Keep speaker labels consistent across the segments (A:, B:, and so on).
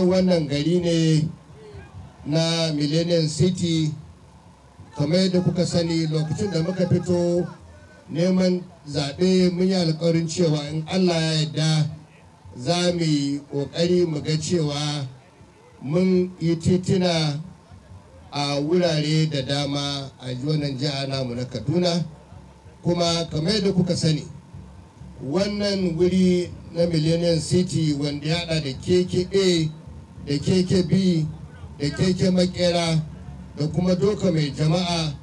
A: wannan gari ne na Millennium City. Kamar yadda kuka sani, lokacin da muka fito neman zaɓe mun yi alƙawarin cewa in Allah ya yarda za mu yi ƙoƙari mu ga cewa mun yi titina a wurare da dama a wannan jiha namu na Kaduna. Kuma kamar yadda kuka sani, wannan wuri na Millennium City wanda ya haɗa da KKA da KKB da KK Makera da kuma Doka Mai Jama'a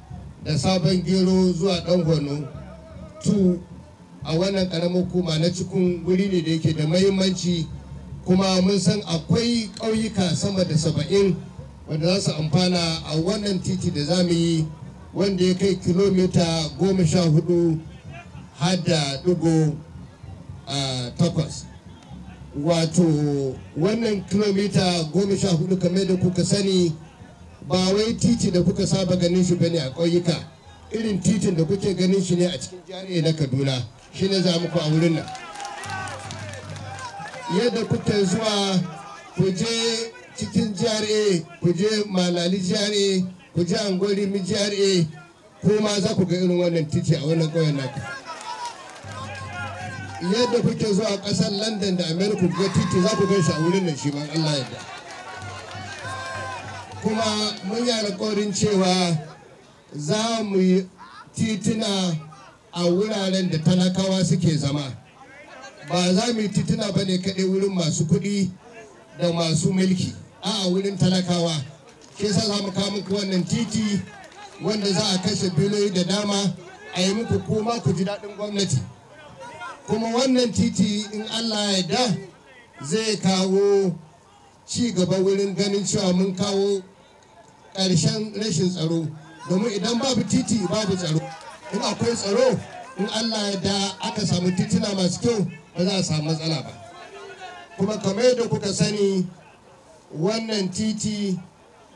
A: da Sabon Gero zuwa Ɗangono 2 a wannan ƙaramin hukuma na cikin wuri ne da yake da mahimmanci, kuma mun san akwai ƙauyuka sama da 70 wanda za su amfana a wannan titi da za mu yi, wanda ya kai kilomita 14 har da ɗigo 8. Wato wannan kilomita 14 kamar da kuka sani ba wai titi da kuka saba ganin shi bane a ƙauyuka, irin titin da kuke ganin shi ne a cikin jihar na Kaduna, shi ne za muku a wurin nan. Yadda kuke zuwa ku je cikin GRA, ku je Malali GRA, ku je Angoli GRA, kuma za ku ga irin wannan titi a wannan ƙauyen naku. Yadda kuke zuwa ƙasar London da America ku ga titi, za ku gan shi a wurin nan shi ma Allah yadda. Kuma mun yi alƙawarin cewa za mu yi tituna a wuraren da talakawa suke zama. Ba za mu yi tituna ba ne kaɗai wurin masu kuɗi da masu mulki, a wurin talakawa. Ke sa za mu kawo muku wannan titi wanda za a kashe biliyoyi da dama a yi muku kuma ku ji daɗin gwamnati. Kuma wannan titi in Allah ya yarda zai kawo ci gaba wurin ganin cewa mun kawo ƙarshen rashin tsaro, domin idan babu titi babu tsaro. In akwai tsaro, in Allah ya da aka samu titina masu kyau ba za a samu matsala ba. Kuma kamar yadda kuka sani, wannan titi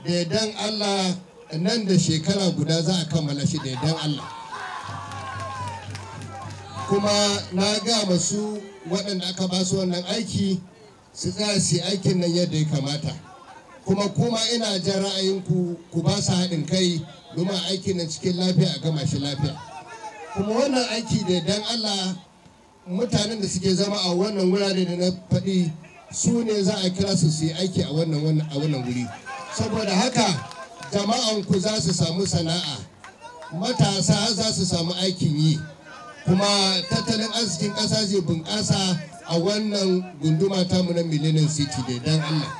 A: da yardan Allah nan da shekara guda za a kammala shi da yardan Allah. Kuma na ga masu waɗanda aka ba su wannan aiki su tsaya su yi aikin nan yadda ya kamata. Kuma ina jan ra'ayinku ku ba su haɗin kai domin aikin nan cikin lafiya a gama shi lafiya. Kuma wannan aiki da dan Allah, mutanen da suke zama a wannan wurare da na faɗi su ne za a kira su yi aiki a wannan wuri. Saboda haka jama'anku za su samu sana'a, matasa za su samu aikin yi, kuma tattalin arzikin ƙasa zai bunƙasa a wannan gunduma tamu na Millennium City da dan Allah.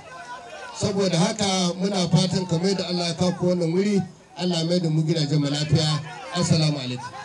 A: Saboda haka muna fatan kamar da Allah ya kawo wannan wuri, Allah mai da mu gidajen mu lafiya. Assalamu alaikum.